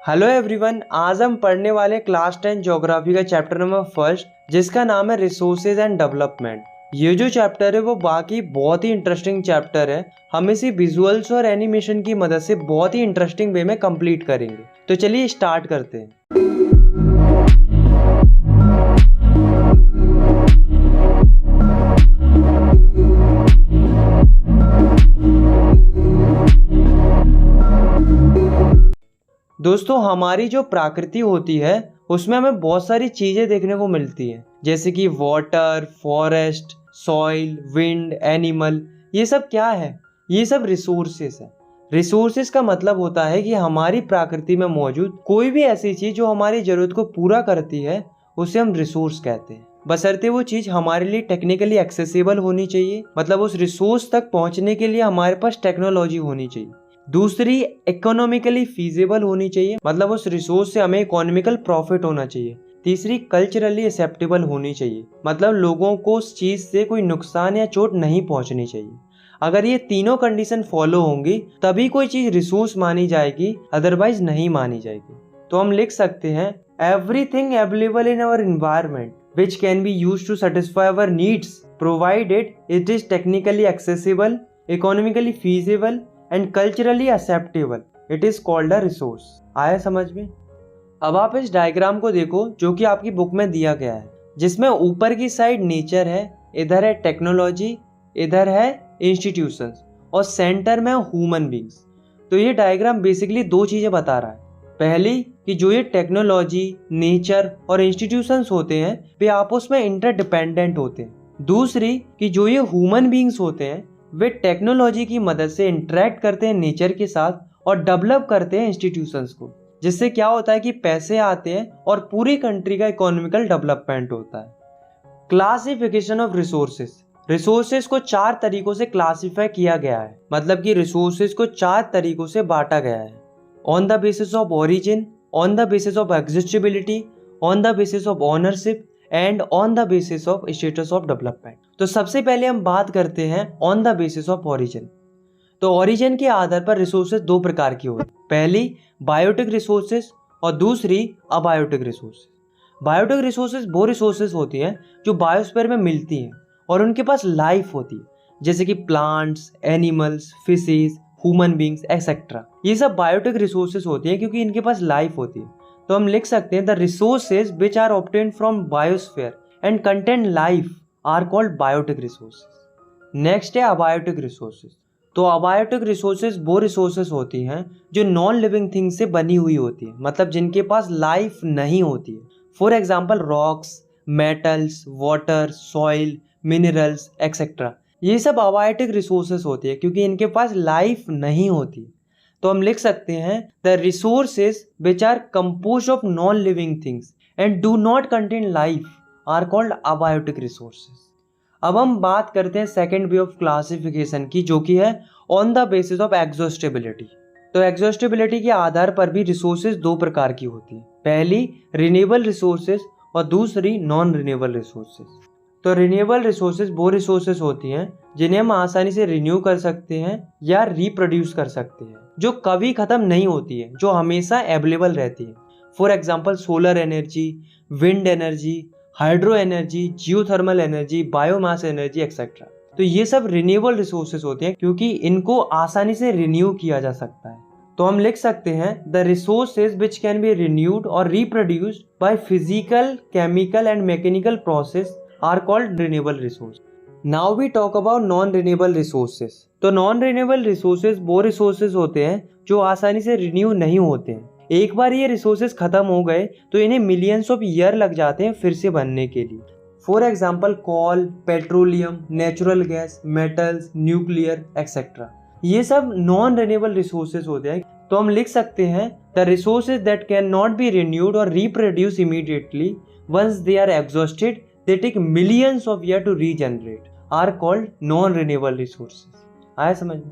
Hello everyone, आज हम पढ़ने वाले क्लास 10 ज्योग्राफी का चैप्टर नंबर फर्स्ट, जिसका नाम है रिसोर्सेज एंड डेवलपमेंट। ये जो चैप्टर है वो बाकी बहुत ही इंटरेस्टिंग चैप्टर है। हम इसी विजुअल्स और एनिमेशन की मदद से बहुत ही इंटरेस्टिंग वे में कंप्लीट करेंगे। तो चलिए स्टार्ट करते हैं। दोस्तों, हमारी जो प्रकृति होती है उसमें हमें बहुत सारी चीजें देखने को मिलती हैं, जैसे कि water, forest, soil, wind, animal. ये सब क्या है? ये सब रिसोर्सेस है। रिसोर्सेस का मतलब होता है कि हमारी प्रकृति में मौजूद कोई भी ऐसी चीज जो हमारी जरूरत को पूरा करती है उसे हम रिसोर्स कहते हैं। बशर्ते वो चीज हमारे लिए टेक्निकली एक्सेसिबल होनी चाहिए, मतलब उस रिसोर्स तक पहुंचने के लिए हमारे पास टेक्नोलॉजी होनी चाहिए। दूसरी, इकोनॉमिकली फीजिबल होनी चाहिए, मतलब उस रिसोर्स से हमें इकोनॉमिकल प्रॉफिट होना चाहिए। तीसरी, कल्चरली एक्सेप्टेबल होनी चाहिए, मतलब लोगों को उस चीज से कोई नुकसान या चोट नहीं पहुंचनी चाहिए। अगर ये तीनों कंडीशन फॉलो होंगी तभी कोई चीज रिसोर्स मानी जाएगी, अदरवाइज नहीं मानी जाएगी। तो हम लिख सकते हैं, everything available in our environment which can be used to satisfy our needs provided it is technically accessible, economically feasible and culturally acceptable, it is called a resource। आया समझ में? अब आप इस डायग्राम को देखो जो कि आपकी बुक में दिया गया है, जिसमें ऊपर की साइड नेचर है, इधर है टेक्नोलॉजी, इधर है इंस्टीट्यूशंस और सेंटर में ह्यूमन बींग्स। तो ये डायग्राम बेसिकली दो चीजें बता रहा है। पहली कि जो ये टेक्नोलॉजी, नेचर और इंस्टीट्यूशंस होते हैं वे आपस में इंटरडिपेंडेंट होते हैं। दूसरी कि जो ये ह्यूमन बींग्स होते हैं वे टेक्नोलॉजी की मदद से इंटरेक्ट करते हैं नेचर के साथ और डेवलप करते हैं इंस्टीट्यूशंस को, जिससे क्या होता है कि पैसे आते हैं और पूरी कंट्री का इकोनॉमिकल डेवलपमेंट होता है। Classification of resources. रिसोर्सेज को 4 तरीकों से क्लासिफाई किया गया है, मतलब कि रिसोर्सेज को 4 तरीकों से बांटा गया है। On the basis of origin, on the basis of exhaustibility, on the basis of ownership and on the basis of status of development. तो सबसे पहले हम बात करते हैं on the basis of origin. तो ओरिजिन के आधार पर रिसोर्सेज 2 प्रकार की होती है। पहली बायोटिक रिसोर्सेज और दूसरी अबायोटिक रिसोर्सेज। बायोटिक रिसोर्सेज वो रिसोर्सेज होती हैं जो बायोस्फीयर में मिलती हैं और उनके पास लाइफ होती है, जैसे कि plants, animals, fishes, human beings etcetera. ये सब बायोटिक रिसोर्सेज होती हैं क्योंकि इनके पास लाइफ होती है। तो हम लिख सकते हैं, the resources which are obtained from biosphere and contain life are called biotic resources. Next है अबायोटिक रिसोर्सेज। तो अबायोटिक रिसोर्सेज वो रिसोर्सेज होती हैं जो नॉन लिविंग थिंग से बनी हुई होती है, मतलब जिनके पास लाइफ नहीं होती है। For example rocks, metals, water, soil, minerals etcetera. ये सब अबायोटिक रिसोर्सेज होती है क्योंकि इनके पास लाइफ नहीं होती। तो हम लिख सकते हैं, the resources which are composed of non living things and do not contain life are called abiotic resources. अब हम बात करते हैं सेकेंड वे ऑफ क्लासिफिकेशन की, जो कि है ऑन द बेसिस ऑफ एग्जॉस्टेबिलिटी। तो एग्जॉस्टेबिलिटी के आधार पर भी रिसोर्सेज 2 प्रकार की होती है। पहली रिन्यूएबल रिसोर्सेज और दूसरी नॉन रिन्यूएबल रिसोर्सेज। तो रिन्यूएबल रिसोर्सेज वो रिसोर्सेज होती हैं जिन्हें हम आसानी से रिन्यू कर सकते हैं या रिप्रोड्यूस कर सकते हैं, जो कभी खत्म नहीं होती है, जो हमेशा अवेलेबल रहती है। For example solar energy, wind energy, hydro energy, geothermal energy, biomass energy etcetera. तो ये सब रिन्यूएबल रिसोर्सेज होते हैं क्योंकि इनको आसानी से रिन्यू किया जा सकता है। तो हम लिख सकते हैं, the resources which can be renewed or reproduced by physical, chemical and mechanical process are called renewable resource. Now we talk about non-renewable resources. तो non-renewable resources वो resources होते हैं जो आसानी से renew नहीं होते हैं। एक बार ये resources खत्म हो गए तो इन्हें millions of year लग जाते हैं फिर से बनने के लिए। For example coal, petroleum, natural gas, metals, nuclear etc. ये सब non-renewable resources होते हैं। तो हम लिख सकते हैं, the resources that cannot be renewed or reproduced immediately once they are exhausted they take millions of years to regenerate are called non-renewable resources। आया समझ में?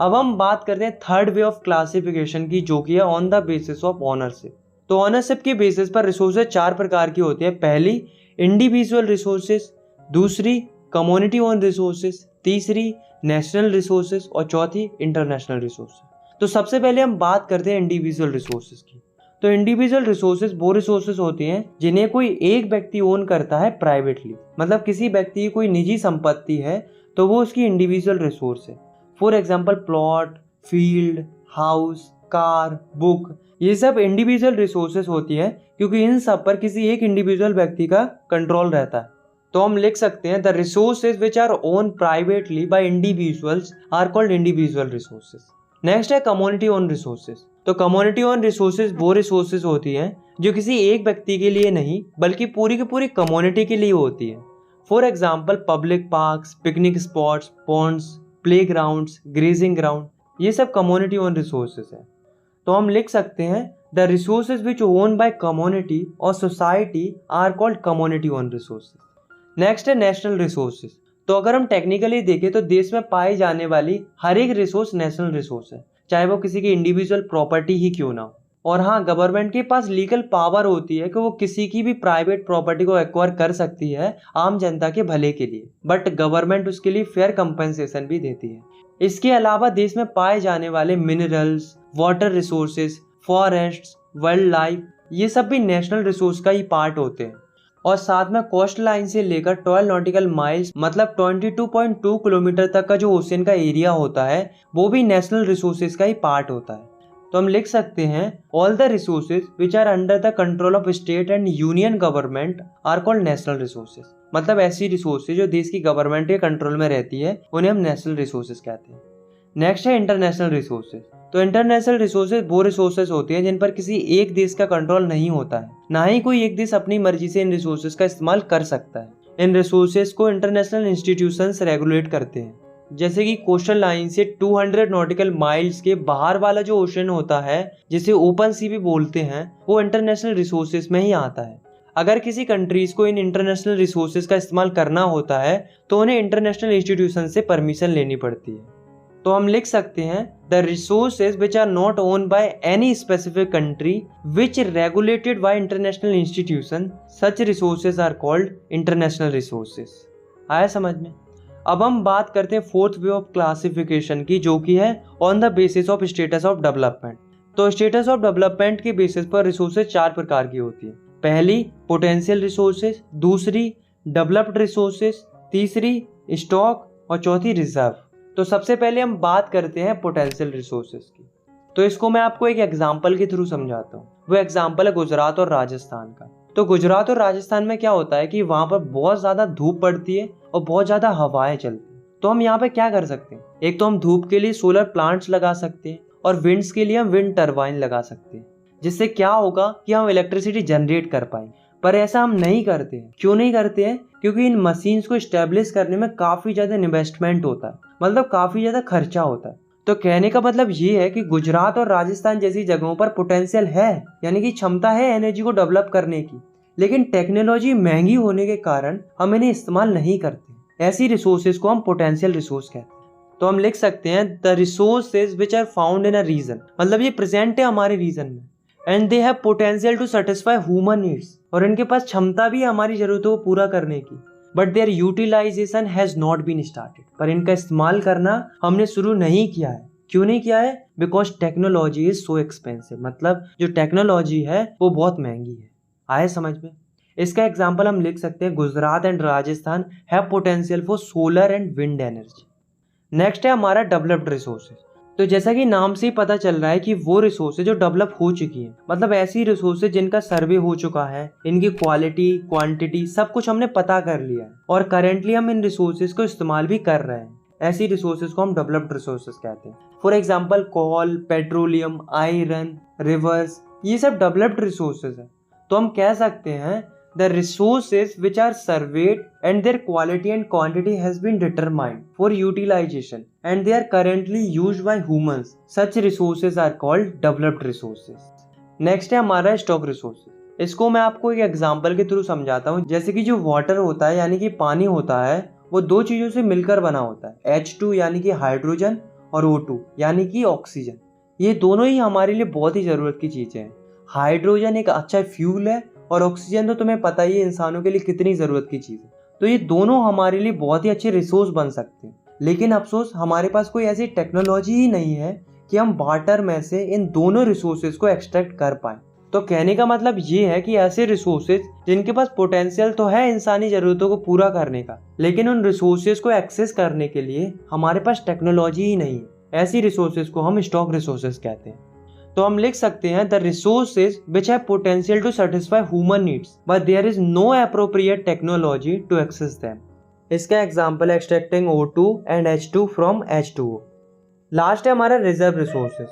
अब हम बात करते हैं थर्ड वे ऑफ क्लासिफिकेशन की, जो कि है on the basis of ownership. तो ओनरशिप के बेसिस पर रिसोर्सेज 4 प्रकार की होती है। पहली इंडिविजुअल रिसोर्सेज, दूसरी कम्युनिटी ओन रिसोर्सेज, तीसरी नेशनल रिसोर्सेज और चौथी इंटरनेशनल रिसोर्सेज। तो सबसे पहले हम बात करते हैं इंडिविजुअल रिसोर्सेज की। तो इंडिविजुअल रिसोर्सेज वो रिसोर्सेज होती हैं जिन्हें कोई एक व्यक्ति ओन करता है प्राइवेटली, मतलब किसी व्यक्ति की कोई निजी संपत्ति है तो वो उसकी इंडिविजुअल रिसोर्स है। For example plot, field, house, car, book, ये सब इंडिविजुअल रिसोर्सेज होती हैं क्योंकि इन सब पर किसी एक इंडिविजुअल व्यक्ति का कंट्रोल रहता है। तो हम लिख सकते हैं the resources which are owned privately by individuals are called individual resources. Next है कम्युनिटी ओन रिसोर्सेज। तो कम्युनिटी ओन रिसोर्सेज वो रिसोर्सेज होती हैं जो किसी एक व्यक्ति के लिए नहीं बल्कि पूरी की पूरी कम्युनिटी के लिए होती है। For example public parks, picnic spots, ponds, play grounds, grazing ground, ये सब कम्युनिटी ओन रिसोर्सेज है। तो हम लिख सकते हैं the resources which owned by community और society are called community owned resources. Next है नेशनल रिसोर्सेज। तो अगर हम टेक्निकली देखें तो देश में पाई जाने वाली हर एक रिसोर्स नेशनल रिसोर्स है, चाहे वो किसी की इंडिविजुअल प्रॉपर्टी ही क्यों ना हो। और हाँ, गवर्नमेंट के पास लीगल पावर होती है कि वो किसी की भी प्राइवेट प्रॉपर्टी को एक्वायर कर सकती है आम जनता के भले के लिए, बट गवर्नमेंट उसके लिए फेयर कंपनसेशन भी देती है। इसके अलावा देश में पाए जाने वाले minerals, water resources, forests, wild life, ये सब भी नेशनल रिसोर्स का ही पार्ट होते हैं। और साथ में कोस्ट लाइन से लेकर 12 नॉटिकल माइल्स मतलब 22.2 किलोमीटर तक का जो ओशियन का एरिया होता है वो भी नेशनल रिसोर्सेज का ही पार्ट होता है। तो हम लिख सकते हैं all the resources which are under the control of state and union government are called national resources. मतलब ऐसी रिसोर्सेज जो देश की गवर्नमेंट के कंट्रोल में रहती है उन्हें हम नेशनल रिसोर्सेज कहते हैं। नेक्स्ट है इंटरनेशनल रिसोर्सेज। तो इंटरनेशनल रिसोर्सेज वो रिसोर्सेज होती हैं जिन पर किसी एक देश का कंट्रोल नहीं होता है, ना ही कोई एक देश अपनी मर्जी से इन रिसोर्सेज का इस्तेमाल कर सकता है। इन रिसोर्सेज को इंटरनेशनल इंस्टीट्यूशंस रेगुलेट करते हैं, जैसे कि कोस्टल लाइन से 200 नॉटिकल माइल्स के बाहर वाला जो ओशन होता है जिसे ओपन सी भी बोलते हैं, वो इंटरनेशनल रिसोर्सेज में ही आता है। अगर किसी कंट्रीज को इन इंटरनेशनल रिसोर्सेज का इस्तेमाल करना होता है तो उन्हें इंटरनेशनल इंस्टीट्यूशन से परमिशन लेनी पड़ती है। तो हम लिख सकते हैं the resources which are not owned by any specific country which regulated by international institution, such resources are called international resources. आया समझ में? अब हम बात करते हैं फोर्थ वे ऑफ क्लासिफिकेशन की, जो कि है on the basis of status of development. तो स्टेटस ऑफ डेवलपमेंट के बेसिस पर रिसोर्सेज 4 प्रकार की होती है। पहली पोटेंशियल रिसोर्सेज, दूसरी डेवलप्ड रिसोर्सेज, तीसरी स्टॉक और चौथी रिजर्व। तो सबसे पहले हम बात करते हैं पोटेंशियल रिसोर्सेज की। तो इसको मैं आपको एक एग्जांपल के थ्रू समझाता हूँ। वो एग्जांपल है गुजरात और राजस्थान का। तो गुजरात और राजस्थान में क्या होता है कि वहाँ पर बहुत ज़्यादा धूप पड़ती है और बहुत ज़्यादा हवाएं चलती हैं। तो हम यहाँ पे क्या कर सकते हैं, एक तो हम धूप के लिए सोलर प्लांट्स लगा सकते हैं और विंड्स के लिए हम विंड टर्बाइन लगा सकते हैं, जिससे क्या होगा कि हम इलेक्ट्रिसिटी जनरेट कर पाएंगे। पर ऐसा हम नहीं करते हैं। क्यों नहीं करते हैं? क्योंकि इन मशीन्स को इस्टेब्लिश करने में काफ़ी ज़्यादा इन्वेस्टमेंट होता है, मतलब काफ़ी ज़्यादा खर्चा होता है। तो कहने का मतलब ये है कि गुजरात और राजस्थान जैसी जगहों पर पोटेंशियल है, यानी कि क्षमता है एनर्जी को डेवलप करने की, लेकिन टेक्नोलॉजी महंगी होने के कारण हम इन्हें इस्तेमाल नहीं करते। ऐसी रिसोर्सेज को हम पोटेंशियल रिसोर्स कहते हैं। तो हम लिख सकते हैं the resources which are found in a region, मतलब ये प्रेजेंट है हमारे रीजन में, and they have potential to satisfy human needs, और इनके पास क्षमता भी है हमारी जरूरतों को पूरा करने की, but their utilization has not been started, पर इनका इस्तेमाल करना हमने शुरू नहीं किया है। क्यों नहीं किया है? Because technology is so expensive, मतलब जो टेक्नोलॉजी है वो बहुत महंगी है। आए समझ में? इसका एग्जाम्पल हम लिख सकते हैं Gujarat and Rajasthan have potential for solar and wind energy. Next है हमारा डेवलप्ड रिसोर्सेज। तो जैसा कि नाम से ही पता चल रहा है कि वो रिसोर्सेज जो डेवलप हो चुकी हैं, मतलब ऐसी रिसोर्सेज जिनका सर्वे हो चुका है, इनकी क्वालिटी, क्वांटिटी सब कुछ हमने पता कर लिया है और करेंटली हम इन रिसोर्सेज को इस्तेमाल भी कर रहे हैं। ऐसी रिसोर्सेज को हम डेवलप्ड रिसोर्सेज कहते हैं। For example coal, petroleum, iron, rivers, ये सब डेवलप्ड रिसोर्सेज है। तो हम कह सकते हैं the resources which are surveyed and their quality and quantity has been determined for utilization and they are currently used by humans. Such resources are called developed resources. Next है हमारा stock resources. इसको मैं आपको एक example के through समझाता हूँ। जैसे कि जो वाटर होता है यानी कि पानी होता है, वो दो चीज़ों से मिलकर बना होता है, H2 यानी कि हाइड्रोजन और O2 यानी कि ऑक्सीजन। ये दोनों ही हमारे लिए बहुत ही ज़रूरत की चीज़ें हैं। हाइड्रोजन एक अच्छा फ्यूल है और ऑक्सीजन तो तुम्हें पता ही है इंसानों के लिए कितनी ज़रूरत की चीज़ है। तो ये दोनों हमारे लिए बहुत ही अच्छे रिसोर्स बन सकते हैं, लेकिन अफसोस हमारे पास कोई ऐसी टेक्नोलॉजी ही नहीं है कि हम वाटर में से इन दोनों रिसोर्सेज को एक्सट्रैक्ट कर पाएँ। तो कहने का मतलब ये है कि ऐसे रिसोर्सेज जिनके पास पोटेंशियल तो है इंसानी जरूरतों को पूरा करने का, लेकिन उन रिसोर्सेज को एक्सेस करने के लिए हमारे पास टेक्नोलॉजी ही नहीं है, ऐसी रिसोर्सेज को हम स्टॉक रिसोर्सेज कहते हैं। तो हम लिख सकते हैं the resources which have potential to satisfy human needs but there is no appropriate technology to access them. इसका example extracting O2 and H2 from H2O। Last है हमारा रिजर्व रिसोर्सेज।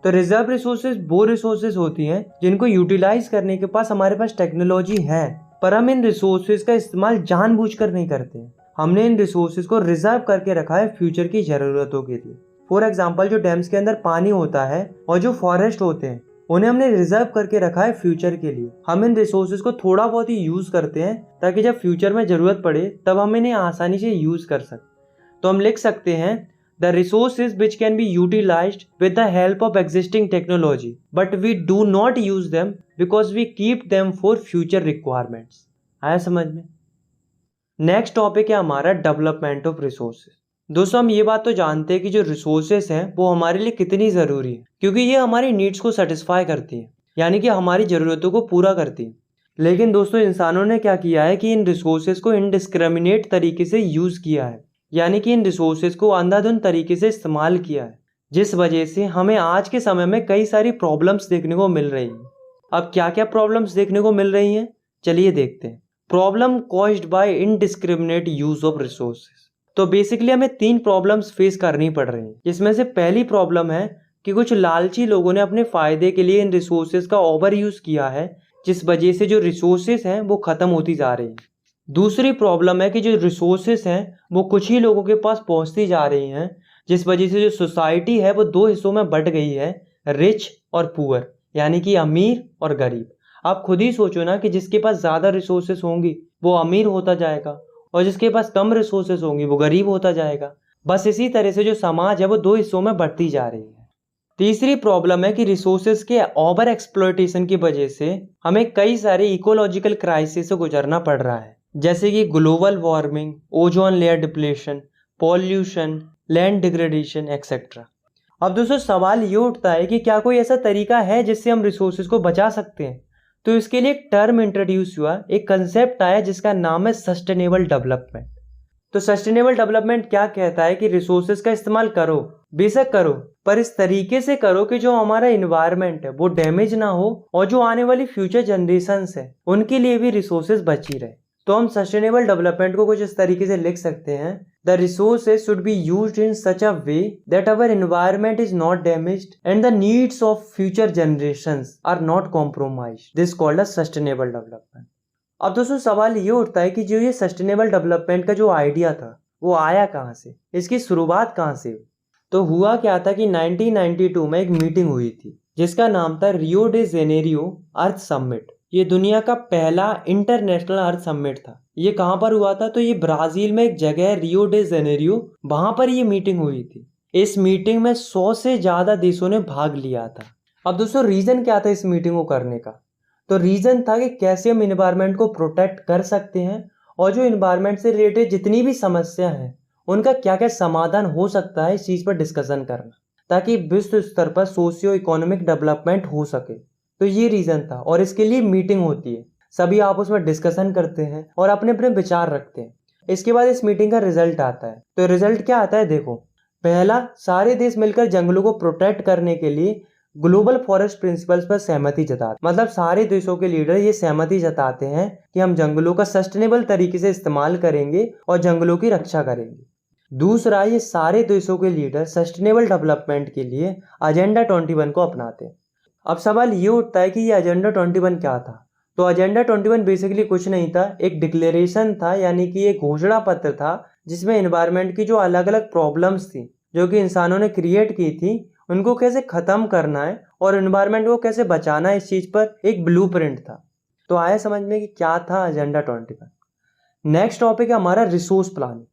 तो रिजर्व रिसोर्सेज वो रिसोर्सेज होती हैं जिनको utilise करने के पास हमारे पास टेक्नोलॉजी है, पर हम इन रिसोर्सेज का इस्तेमाल जानबूझकर नहीं करते। हमने इन रिसोर्सेज को रिजर्व करके रखा है फ्यूचर की जरूरतों के लिए। फॉर एग्जाम्पल जो डैम्स के अंदर पानी होता है और जो फॉरेस्ट होते हैं उन्हें हमने रिजर्व करके रखा है फ्यूचर के लिए। हम इन रिसोर्सेज को थोड़ा बहुत ही यूज करते हैं ताकि जब फ्यूचर में जरूरत पड़े तब हम इन्हें आसानी से यूज कर सकें। तो हम लिख सकते हैं the resources which can be utilized with the help of existing technology but we do not use them because we keep them for future requirements. आया समझ में? नेक्स्ट टॉपिक है हमारा डेवलपमेंट ऑफ रिसोर्सेज। दोस्तों हम ये बात तो जानते हैं कि जो रिसोर्सेस हैं वो हमारे लिए कितनी ज़रूरी है, क्योंकि ये हमारी नीड्स को सेटिस्फाई करती है, यानी कि हमारी ज़रूरतों को पूरा करती है। लेकिन दोस्तों इंसानों ने क्या किया है कि इन रिसोर्सेज को इनडिस्क्रिमिनेट तरीके से यूज़ किया है, यानी कि इन रिसोर्सेज को अंधाधुंध तरीके से इस्तेमाल किया है, जिस वजह से हमें आज के समय में कई सारी प्रॉब्लम्स देखने को मिल रही हैं। अब क्या क्या प्रॉब्लम्स देखने को मिल रही हैं, चलिए देखते हैं। Problem caused by indiscriminate use of resources. तो बेसिकली हमें 3 प्रॉब्लम्स फेस करनी पड़ रही हैं, जिसमें से पहली प्रॉब्लम है कि कुछ लालची लोगों ने अपने फायदे के लिए इन रिसोर्सेज का ओवर यूज किया है, जिस वजह से जो रिसोर्सेज हैं वो खत्म होती जा रही हैं। दूसरी प्रॉब्लम है कि जो रिसोर्सेज हैं वो कुछ ही लोगों के पास पहुंचती जा रही हैं, जिस वजह से जो सोसाइटी है वो 2 हिस्सों में बंट गई है, रिच और पुअर, यानी कि अमीर और गरीब। आप खुद ही सोचो ना कि जिसके पास ज़्यादा रिसोर्सेज होंगी वो अमीर होता जाएगा और जिसके पास कम रिसोर्सेज होंगी वो गरीब होता जाएगा। बस इसी तरह से जो समाज है वो 2 हिस्सों में बढ़ती जा रही है। तीसरी प्रॉब्लम है कि रिसोर्सेज के ओवर एक्सप्लॉयटेशन की वजह से हमें कई सारे इकोलॉजिकल क्राइसिस से गुजरना पड़ रहा है, जैसे कि global warming, ozone layer depletion, pollution, land degradation etcetera. अब दोस्तों सवाल ये उठता है कि क्या कोई ऐसा तरीका है जिससे हम रिसोर्सेज को बचा सकते हैं? तो इसके लिए एक टर्म इंट्रोड्यूस हुआ, एक कंसेप्ट आया जिसका नाम है सस्टेनेबल डेवलपमेंट। तो सस्टेनेबल डेवलपमेंट क्या कहता है कि रिसोर्सेज का इस्तेमाल करो, बेशक करो, पर इस तरीके से करो कि जो हमारा इन्वायरमेंट है वो डैमेज ना हो और जो आने वाली फ्यूचर जनरेशंस है उनके लिए भी रिसोर्सेज बची रहे। तो हम सस्टेनेबल डेवलपमेंट को कुछ इस तरीके से लिख सकते हैं, the resources should be used in such a way that our environment is not damaged and the needs of future generations are not compromised. This called a sustainable development. अब दोस्तों सवाल ये उठता है कि जो ये सस्टेनेबल डेवलपमेंट का जो आइडिया था वो आया कहाँ से, इसकी शुरुआत कहाँ से हुई? तो हुआ क्या था कि 1992 में एक मीटिंग हुई थी जिसका नाम था रियो डे जेनेरियो अर्थ समिट। ये दुनिया का पहला इंटरनेशनल अर्थ समिट था। ये कहाँ पर हुआ था? तो ये ब्राजील में एक जगह है रियो डे जेनेरियो, वहां पर ये मीटिंग हुई थी। इस मीटिंग में 100 से ज्यादा देशों ने भाग लिया था। अब दोस्तों रीजन क्या था इस मीटिंग को करने का? तो रीजन था कि कैसे हम इन्वायरमेंट को प्रोटेक्ट कर सकते हैं और जो इन्वायरमेंट से रिलेटेड जितनी भी समस्या है उनका क्या क्या समाधान हो सकता है, इस चीज पर डिस्कशन करना, ताकि विश्व स्तर पर सोशियो इकोनॉमिक डेवलपमेंट हो सके। तो ये रीजन था और इसके लिए मीटिंग होती है, सभी आपस में डिस्कशन करते हैं और अपने अपने विचार रखते हैं। इसके बाद इस मीटिंग का रिजल्ट आता है। तो रिजल्ट क्या आता है देखो, पहला, सारे देश मिलकर जंगलों को प्रोटेक्ट करने के लिए ग्लोबल फॉरेस्ट प्रिंसिपल्स पर सहमति जताते, मतलब सारे देशों के लीडर ये सहमति जताते हैं कि हम जंगलों का सस्टेनेबल तरीके से इस्तेमाल करेंगे और जंगलों की रक्षा करेंगे। दूसरा, ये सारे देशों के लीडर सस्टेनेबल डेवलपमेंट के लिए एजेंडा 21 को अपनाते हैं। अब सवाल ये उठता है कि ये एजेंडा 21 क्या था? तो एजेंडा 21 बेसिकली कुछ नहीं था, एक डिक्लेरेशन था, यानी कि एक घोषणा पत्र था जिसमें एनवायरनमेंट की जो अलग अलग प्रॉब्लम्स थी जो कि इंसानों ने क्रिएट की थी उनको कैसे खत्म करना है और एनवायरनमेंट को कैसे बचाना है, इस चीज पर एक ब्लूप्रिंट था। तो आया समझ में कि क्या था एजेंडा 21। नेक्स्ट टॉपिक है हमारा रिसोर्स प्लानिंग।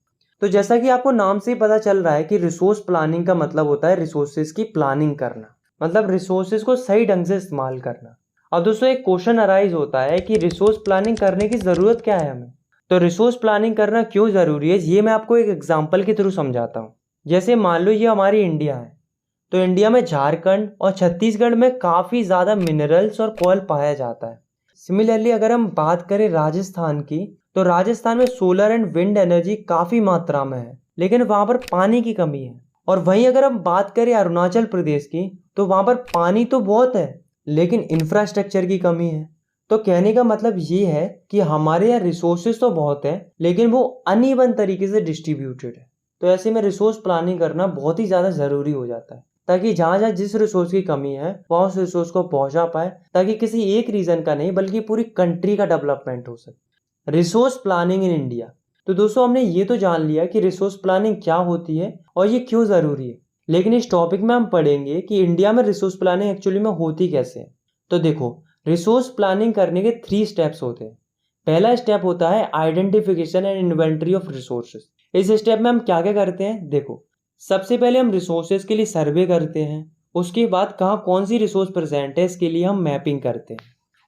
तो जैसा कि आपको नाम से ही पता चल रहा है कि रिसोर्स प्लानिंग का मतलब होता है रिसोर्सेज की प्लानिंग करना, मतलब रिसोर्सेज को सही ढंग से इस्तेमाल करना। अब दोस्तों एक क्वेश्चन अराइज होता है कि रिसोर्स प्लानिंग करने की ज़रूरत क्या है हमें? तो रिसोर्स प्लानिंग करना क्यों ज़रूरी है ये मैं आपको एक एग्जांपल के थ्रू समझाता हूँ। जैसे मान लो ये हमारी इंडिया है, तो इंडिया में झारखंड और छत्तीसगढ़ में काफ़ी ज़्यादा मिनरल्स और कोयल पाया जाता है। सिमिलरली अगर हम बात करें राजस्थान की, तो राजस्थान में सोलर एंड विंड एनर्जी काफ़ी मात्रा में है, लेकिन वहाँ पर पानी की कमी है। और वहीं अगर हम बात करें अरुणाचल प्रदेश की, तो वहाँ पर पानी तो बहुत है लेकिन इंफ्रास्ट्रक्चर की कमी है। तो कहने का मतलब ये है कि हमारे यहाँ रिसोर्सेज तो बहुत है लेकिन वो अनइवन तरीके से डिस्ट्रीब्यूटेड है। तो ऐसे में रिसोर्स प्लानिंग करना बहुत ही ज़्यादा ज़रूरी हो जाता है, ताकि जहाँ जहाँ जिस रिसोर्स की कमी है वहाँ उस रिसोर्स को पहुँचा पाए, ताकि किसी एक रीजन का नहीं बल्कि पूरी कंट्री का डेवलपमेंट हो सके। Resource planning in India. तो दोस्तों हमने ये तो जान लिया कि रिसोर्स प्लानिंग क्या होती है और ये क्यों ज़रूरी है, लेकिन इस टॉपिक में हम पढ़ेंगे कि इंडिया में रिसोर्स प्लानिंग एक्चुअली में होती कैसे है। तो देखो, रिसोर्स प्लानिंग करने के 3 स्टेप्स होते हैं। पहला स्टेप होता है identification and inventory of resources. इस स्टेप में हम क्या क्या करते हैं, देखो, सबसे पहले हम रिसोर्सेज के लिए सर्वे करते हैं। उसके बाद कहाँ कौन सी रिसोर्स प्रेजेंट है इसके लिए हम मैपिंग करते हैं।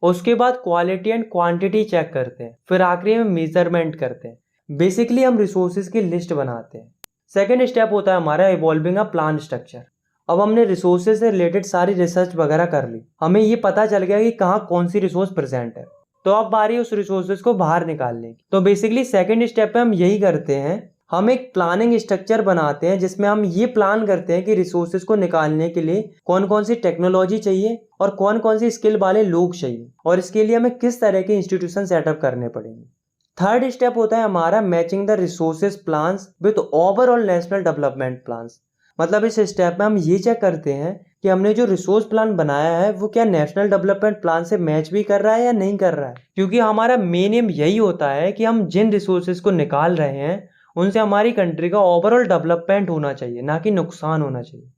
उसके बाद क्वालिटी एंड क्वांटिटी चेक करते हैं। फिर आखिरी में मेजरमेंट करते हैं। बेसिकली हम रिसोर्सेज की लिस्ट बनाते हैं। सेकेंड स्टेप होता है हमारा इवॉल्विंग अ प्लान स्ट्रक्चर। अब हमने रिसोर्सेज से रिलेटेड सारी रिसर्च वगैरह कर ली, हमें ये पता चल गया कि कहाँ कौन सी रिसोर्स प्रेजेंट है। तो अब बारी उस रिसोर्सेज को बाहर निकालने की। तो बेसिकली सेकंड स्टेप पे हम यही करते हैं, हम एक प्लानिंग स्ट्रक्चर बनाते हैं जिसमें हम ये प्लान करते हैं कि रिसोर्सेज को निकालने के लिए कौन कौन सी टेक्नोलॉजी चाहिए और कौन कौन सी स्किल वाले लोग चाहिए, और इसके लिए हमें किस तरह के इंस्टीट्यूशन सेटअप करने पड़ेंगे। थर्ड स्टेप होता है हमारा matching the resources plans with overall national development plans. मतलब इस स्टेप में हम ये चेक करते हैं कि हमने जो रिसोर्स प्लान बनाया है वो क्या नेशनल डेवलपमेंट प्लान से मैच भी कर रहा है या नहीं कर रहा है, क्योंकि हमारा मेन एम यही होता है कि हम जिन रिसोर्सेज को निकाल रहे हैं उनसे हमारी कंट्री का ओवरऑल डेवलपमेंट होना चाहिए, ना कि नुकसान होना चाहिए।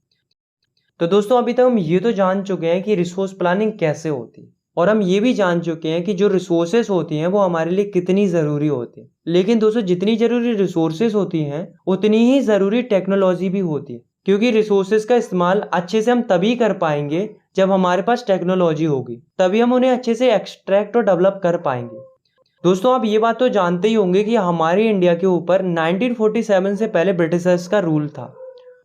तो दोस्तों अभी तक हम ये तो जान चुके हैं कि रिसोर्स प्लानिंग कैसे होती है, और हम ये भी जान चुके हैं कि जो रिसोर्सेज होती हैं वो हमारे लिए कितनी ज़रूरी होती है। लेकिन दोस्तों जितनी ज़रूरी रिसोर्सेज होती हैं उतनी ही ज़रूरी टेक्नोलॉजी भी होती है, क्योंकि रिसोर्सेज का इस्तेमाल अच्छे से हम तभी कर पाएंगे जब हमारे पास टेक्नोलॉजी होगी, तभी हम उन्हें अच्छे से एक्सट्रैक्ट और डेवलप कर पाएंगे। दोस्तों आप ये बात तो जानते ही होंगे कि हमारे इंडिया के ऊपर 1947 से पहले ब्रिटिशर्स का रूल था।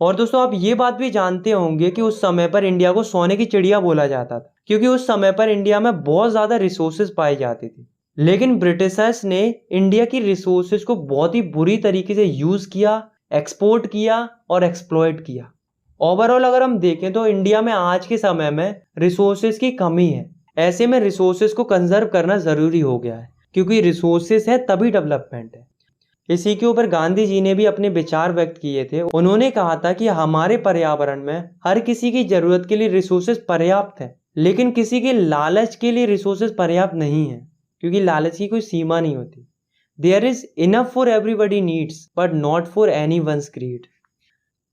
और दोस्तों आप ये बात भी जानते होंगे कि उस समय पर इंडिया को सोने की चिड़िया बोला जाता था, क्योंकि उस समय पर इंडिया में बहुत ज़्यादा रिसोर्सेज पाई जाती थी। लेकिन ब्रिटिशर्स ने इंडिया की रिसोर्सेज को बहुत ही बुरी तरीके से यूज़ किया, एक्सपोर्ट किया और एक्सप्लॉइट किया। ओवरऑल अगर हम देखें तो इंडिया में आज के समय में रिसोर्सेज की कमी है। ऐसे में रिसोर्सेज को कंजर्व करना ज़रूरी हो गया है, क्योंकि रिसोर्सेज है तभी डेवलपमेंट है। इसी के ऊपर गांधी जी ने भी अपने विचार व्यक्त किए थे। उन्होंने कहा था कि हमारे पर्यावरण में हर किसी की जरूरत के लिए रिसोर्सेज पर्याप्त है, लेकिन किसी के लालच के लिए रिसोर्सेज पर्याप्त नहीं है, क्योंकि लालच की कोई सीमा नहीं होती। There is enough for everybody needs but not for any one's greed.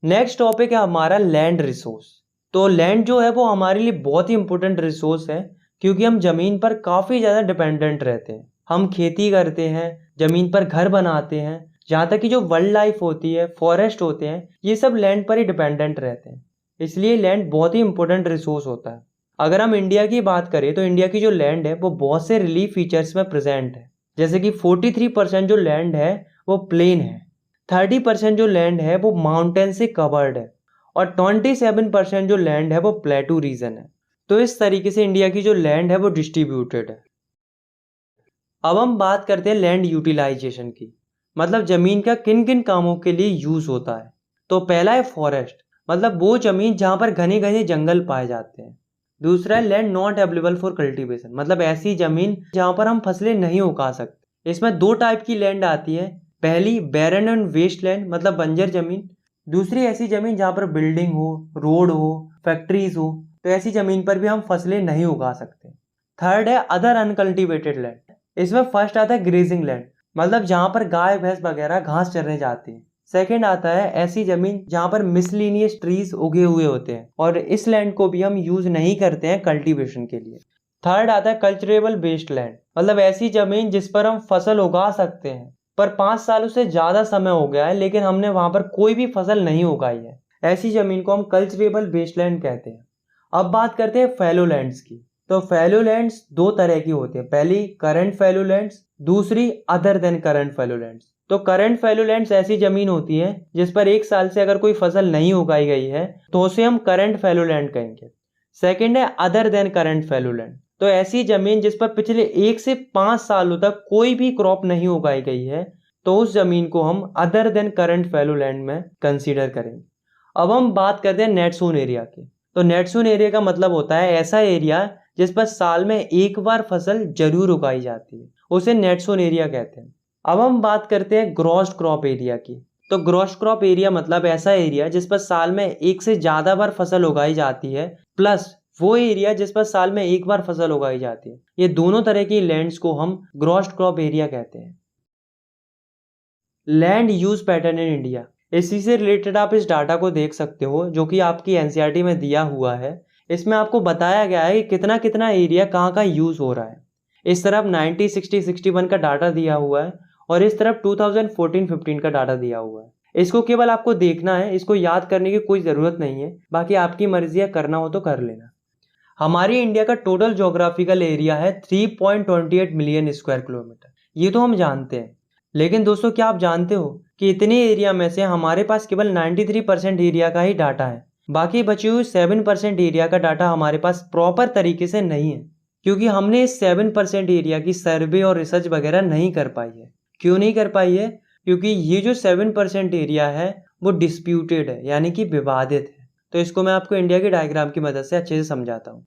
Next topic है हमारा लैंड रिसोर्स। तो लैंड जो है वो हमारे लिए बहुत ही इंपॉर्टेंट रिसोर्स है, क्योंकि हम जमीन पर काफ़ी ज़्यादा डिपेंडेंट रहते हैं। हम खेती करते हैं, ज़मीन पर घर बनाते हैं, जहाँ तक कि जो वाइल्ड लाइफ होती है, फॉरेस्ट होते हैं, ये सब लैंड पर ही डिपेंडेंट रहते हैं। इसलिए लैंड बहुत ही इंपॉर्टेंट रिसोर्स होता है। अगर हम इंडिया की बात करें तो इंडिया की जो लैंड है वो बहुत से रिलीफ फीचर्स में प्रेजेंट है। जैसे कि 43% जो लैंड है वो प्लेन है, 30% जो लैंड है वो माउंटेन से कवर्ड है, और 27% जो लैंड है वो प्लेटू रीजन है। तो इस तरीके से इंडिया की जो लैंड है वो डिस्ट्रीब्यूटेड है। अब हम बात करते हैं लैंड यूटिलाइजेशन की, मतलब ज़मीन का किन किन कामों के लिए यूज़ होता है। तो पहला है फॉरेस्ट, मतलब वो ज़मीन जहाँ पर घने घने जंगल पाए जाते हैं। दूसरा है land not available for cultivation, मतलब ऐसी ज़मीन जहाँ पर हम फसलें नहीं उगा सकते। इसमें 2 टाइप की लैंड आती है। पहली बैरन एंड वेस्ट लैंड, मतलब बंजर ज़मीन। दूसरी ऐसी ज़मीन जहाँ पर बिल्डिंग हो, रोड हो, फैक्ट्रीज हो, तो ऐसी ज़मीन पर भी हम फसलें नहीं उगा सकते। थर्ड है अदर अनकल्टिवेटेड लैंड। इसमें फर्स्ट आता है ग्रेजिंग लैंड, मतलब जहाँ पर गाय भैंस वगैरह घास चरने जाती है। सेकेंड आता है ऐसी जमीन जहाँ पर मिसलिनियस ट्रीज उगे हुए होते हैं, और इस लैंड को भी हम यूज नहीं करते हैं कल्टीवेशन के लिए। थर्ड आता है कल्चरेबल बेस्ड लैंड, मतलब ऐसी जमीन जिस पर हम फसल उगा सकते हैं, पर 5 सालों से ज्यादा समय हो गया है लेकिन हमने वहां पर कोई भी फसल नहीं उगाई है। ऐसी जमीन को हम कल्चरेबल बेस्ड लैंड कहते हैं। अब बात करते हैं फैलो लैंड्स की। तो फैलो लैंड्स 2 तरह की होती है, पहली करंट फैलो लैंड्स, दूसरी other than current fallow lands. तो करंट फैलो लैंड्स ऐसी जमीन होती है जिस पर एक साल से अगर कोई फसल नहीं उगाई गई है तो उसे हम करंट फैलो लैंड कहेंगे। सेकंड है other than current fallow land. तो ऐसी जमीन जिस पर पिछले 1 से 5 सालों तक कोई भी क्रॉप नहीं उगाई गई है तो उस जमीन को हम other than current fallow land में कंसीडर करेंगे। अब हम बात करते हैं नेट सोन एरिया की। तो नेट सोन एरिया का मतलब होता है ऐसा एरिया जिस पर साल में एक बार फसल जरूर उगाई जाती है, उसे नेट सोन एरिया कहते हैं। अब हम बात करते हैं ग्रॉस क्रॉप एरिया की। तो ग्रॉस क्रॉप एरिया मतलब ऐसा एरिया जिस पर साल में एक से ज्यादा बार फसल उगाई जाती है, प्लस वो एरिया जिस पर साल में एक बार फसल उगाई जाती है। ये दोनों तरह की लैंड्स को हम ग्रॉस क्रॉप एरिया कहते हैं। Land use pattern in India, इसी से रिलेटेड आप इस डाटा को देख सकते हो जो कि आपकी एनसीईआरटी में दिया हुआ है। इसमें आपको बताया गया है कि कितना कितना एरिया कहाँ का यूज हो रहा है। इस तरफ 90, 60, 61 का डाटा दिया हुआ है और इस तरफ 2014-15 का डाटा दिया हुआ है। इसको केवल आपको देखना है, इसको याद करने की कोई ज़रूरत नहीं है, बाकी आपकी मर्जी है, करना हो तो कर लेना। हमारी इंडिया का टोटल जोग्राफिकल एरिया है 3.28 मिलियन स्क्वायर किलोमीटर, ये तो हम जानते हैं। लेकिन दोस्तों क्या आप जानते हो कि इतने एरिया में से हमारे पास केवल 93% एरिया का ही डाटा है। बाकी बची हुई 7% एरिया का डाटा हमारे पास प्रॉपर तरीके से नहीं है, क्योंकि हमने इस 7% एरिया की सर्वे और रिसर्च वगैरह नहीं कर पाई है। क्यों नहीं कर पाई है? क्योंकि ये जो 7% एरिया है वो डिस्प्यूटेड है, यानी कि विवादित है। तो इसको मैं आपको इंडिया के डायग्राम की मदद से अच्छे से समझाता हूँ।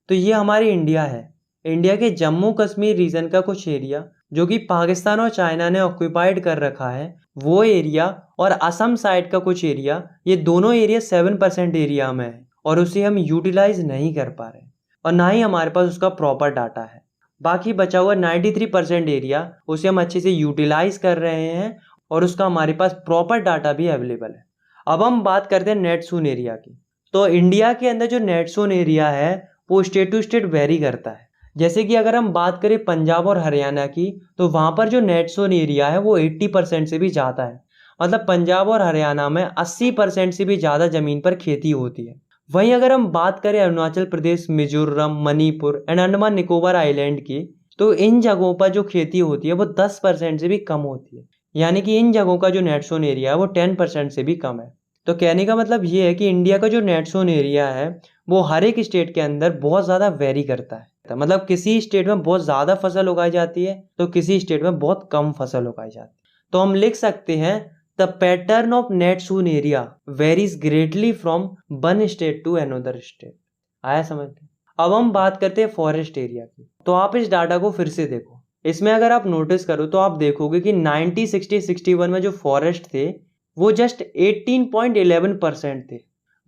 तो ये हमारी इंडिया है। इंडिया के जम्मू कश्मीर रीजन का कुछ एरिया जो कि पाकिस्तान और चाइना ने ऑक्यूपाइड कर रखा है, वो एरिया, और असम साइड का कुछ एरिया, ये दोनों एरिया 7% एरिया में है और उसे हम यूटिलाइज नहीं कर पा रहे और ना ही हमारे पास उसका प्रॉपर डाटा है। बाकी बचा हुआ 93% एरिया उसे हम अच्छे से यूटिलाइज कर रहे हैं और उसका हमारे पास प्रॉपर डाटा भी अवेलेबल है। अब हम बात करते हैं नेट सोन एरिया की। तो इंडिया के अंदर जो नेट सोन एरिया है वो स्टेट टू स्टेट वेरी करता है। जैसे कि अगर हम बात करें पंजाब और हरियाणा की, तो वहाँ पर जो नेट सोन एरिया है वो 80% से भी ज़्यादा है। मतलब पंजाब और हरियाणा में 80% से भी ज़्यादा ज़मीन पर खेती होती है। वहीं अगर हम बात करें अरुणाचल प्रदेश, मिजोरम, मणिपुर एंड अंडमान निकोबार आइलैंड की, तो इन जगहों पर जो खेती होती है वो 10% से भी कम होती है। यानी कि इन जगहों का जो नेट सोन एरिया है वो 10% से भी कम है। तो कहने का मतलब ये है कि इंडिया का जो नेट सोन एरिया है वो हर एक स्टेट के अंदर बहुत ज़्यादा वेरी करता है। मतलब किसी स्टेट में बहुत ज़्यादा फसल उगाई जाती है तो किसी स्टेट में बहुत कम फसल उगाई जाती है। तो हम लिख सकते हैं the pattern of net sown area varies greatly from one state to another state. आया समझ में? अब हम बात करते हैं फॉरेस्ट एरिया की। तो आप इस डाटा को फिर से देखो। इसमें अगर आप नोटिस करो तो आप देखोगे कि 90, 60, 61 में जो फॉरेस्ट थे वो जस्ट 18.11% थे।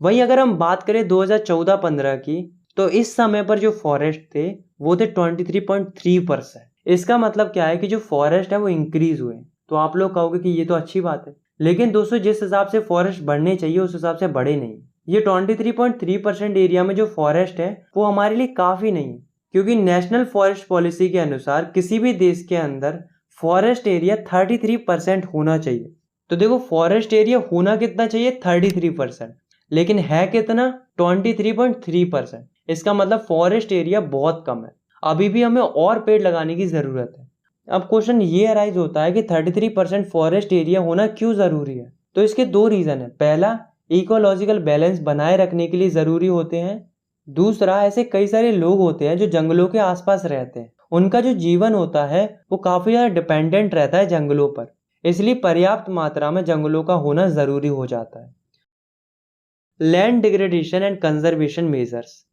वहीं अगर हम बात करें 2014-15 की, तो इस समय पर जो फॉरेस्ट थे वो थे 23.3%। इसका मतलब क्या है कि जो फॉरेस्ट है वो इंक्रीज हुए। तो आप लोग कहोगे कि ये तो अच्छी बात है, लेकिन दोस्तों जिस हिसाब से फॉरेस्ट बढ़ने चाहिए उस हिसाब से बढ़े नहीं। ये 23.3% एरिया में जो फॉरेस्ट है वो हमारे लिए काफ़ी नहीं है, क्योंकि नेशनल फॉरेस्ट पॉलिसी के अनुसार किसी भी देश के अंदर फॉरेस्ट एरिया 33% होना चाहिए। तो देखो फॉरेस्ट एरिया होना कितना चाहिए? 33%, लेकिन है कितना? 23.3%। इसका मतलब फॉरेस्ट एरिया बहुत कम है। अभी भी हमें और पेड़ लगाने की ज़रूरत है। अब क्वेश्चन ये अराइज होता है कि 33% फॉरेस्ट एरिया होना क्यों ज़रूरी है? तो इसके दो रीज़न है। पहला, इकोलॉजिकल बैलेंस बनाए रखने के लिए ज़रूरी होते हैं। दूसरा, ऐसे कई सारे लोग होते हैं जो जंगलों के आसपास रहते हैं, उनका जो जीवन होता है वो काफ़ी ज़्यादा डिपेंडेंट रहता है जंगलों पर, इसलिए पर्याप्त मात्रा में जंगलों का होना ज़रूरी हो जाता है। Land degradation and conservation measures.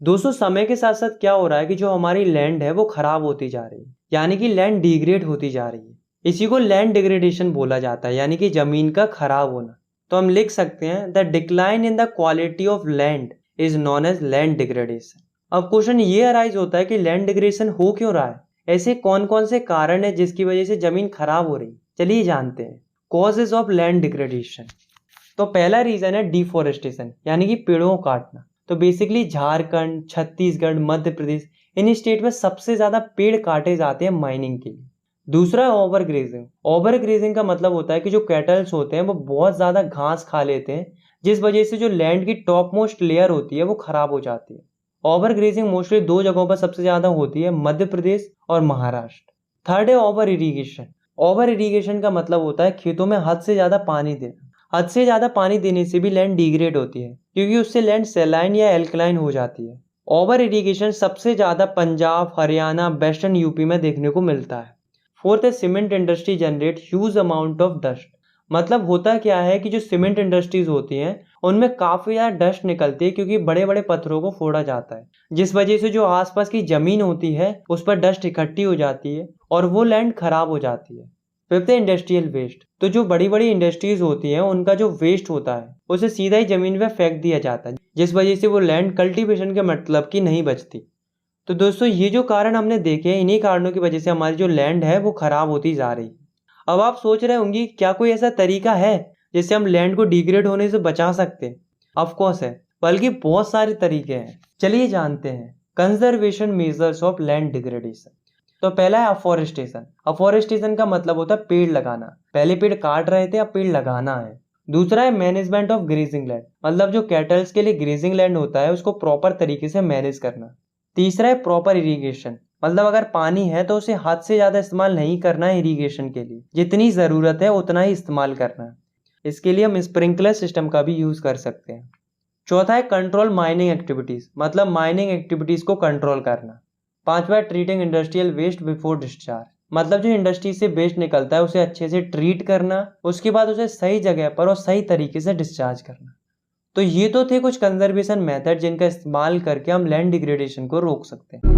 दोस्तों समय के साथ साथ क्या हो रहा है कि जो हमारी लैंड है वो खराब होती जा रही है, यानी कि लैंड डिग्रेड होती जा रही है। इसी को लैंड डिग्रेडेशन बोला जाता है, यानी कि जमीन का खराब होना। तो हम लिख सकते हैं the decline in the quality of land is known as land degradation. अब क्वेश्चन ये अराइज होता है कि लैंड डिग्रेडेशन हो क्यों रहा है? ऐसे कौन कौन से कारण है जिसकी वजह से जमीन खराब हो रही? चलिए जानते हैं कॉजेज ऑफ लैंड डिग्रेडेशन। तो पहला रीजन है डिफॉरेस्टेशन, यानी कि पेड़ों को काटना। तो बेसिकली झारखंड, छत्तीसगढ़, मध्य प्रदेश, इन स्टेट में सबसे ज्यादा पेड़ काटे जाते हैं माइनिंग के लिए। दूसरा है ओवर ग्रेजिंग। ओवर ग्रेजिंग का मतलब होता है कि जो कैटल्स होते हैं वो बहुत ज्यादा घास खा लेते हैं, जिस वजह से जो लैंड की टॉप मोस्ट लेयर होती है वो खराब हो जाती है। ओवर ग्रेजिंग मोस्टली दो जगहों पर सबसे ज्यादा होती है, मध्य प्रदेश और महाराष्ट्र। थर्ड है ओवर इरिगेशन। ओवर इरिगेशन का मतलब होता है खेतों में हद से ज़्यादा पानी देना। हद से ज़्यादा पानी देने से भी लैंड डिग्रेड होती है, क्योंकि उससे लैंड सैलाइन या एल्कलाइन हो जाती है। ओवर इरिगेशन सबसे ज़्यादा पंजाब, हरियाणा, वेस्टर्न यूपी में देखने को मिलता है। फोर्थ है cement industry generate huge amount of dust. मतलब होता क्या है कि जो सीमेंट इंडस्ट्रीज होती हैं उनमें काफ़ी ज़्यादा डस्ट निकलती है, क्योंकि बड़े बड़े पत्थरों को फोड़ा जाता है, जिस वजह से जो आसपास की ज़मीन होती है उस पर डस्ट इकट्ठी हो जाती है और वो लैंड खराब हो जाती है। फिफ्थ है इंडस्ट्रियल वेस्ट। तो जो बड़ी बड़ी इंडस्ट्रीज होती हैं उनका जो वेस्ट होता है उसे सीधा ही ज़मीन पे फेंक दिया जाता है, जिस वजह से वो लैंड कल्टीवेशन के मतलब की नहीं बचती। तो दोस्तों ये जो कारण हमने देखे हैं, इन्हीं कारणों की वजह से हमारी जो लैंड है वो खराब होती जा रही है। अब आप सोच रहे होंगे क्या कोई ऐसा तरीका है जिससे हम लैंड को डिग्रेड होने से बचा सकते हैं? ऑफ कोर्स है, बल्कि बहुत सारे तरीके हैं। चलिए जानते हैं conservation measures of land degradation. तो पहला है अफॉरेस्टेशन। अफॉरेस्टेशन का मतलब होता है पेड़ लगाना। पहले पेड़ काट रहे थे, अब पेड़ लगाना है। दूसरा है मैनेजमेंट ऑफ ग्रेजिंग लैंड, मतलब जो कैटल्स के लिए ग्रेजिंग लैंड होता है उसको प्रॉपर तरीके से मैनेज करना। तीसरा है प्रॉपर इरिगेशन, मतलब अगर पानी है तो उसे हद से ज़्यादा इस्तेमाल नहीं करना है इरिगेशन के लिए, जितनी ज़रूरत है उतना ही इस्तेमाल करना है। इसके लिए हम स्प्रिंकलर सिस्टम का भी यूज़ कर सकते हैं। चौथा है कंट्रोल माइनिंग एक्टिविटीज़, मतलब माइनिंग एक्टिविटीज़ को कंट्रोल करना। पांचवा है treating industrial waste before discharge, मतलब जो इंडस्ट्री से वेस्ट निकलता है उसे अच्छे से ट्रीट करना, उसके बाद उसे सही जगह पर और सही तरीके से डिस्चार्ज करना। तो ये तो थे कुछ कंजर्वेशन मेथड जिनका इस्तेमाल करके हम लैंड डिग्रेडेशन को रोक सकते हैं।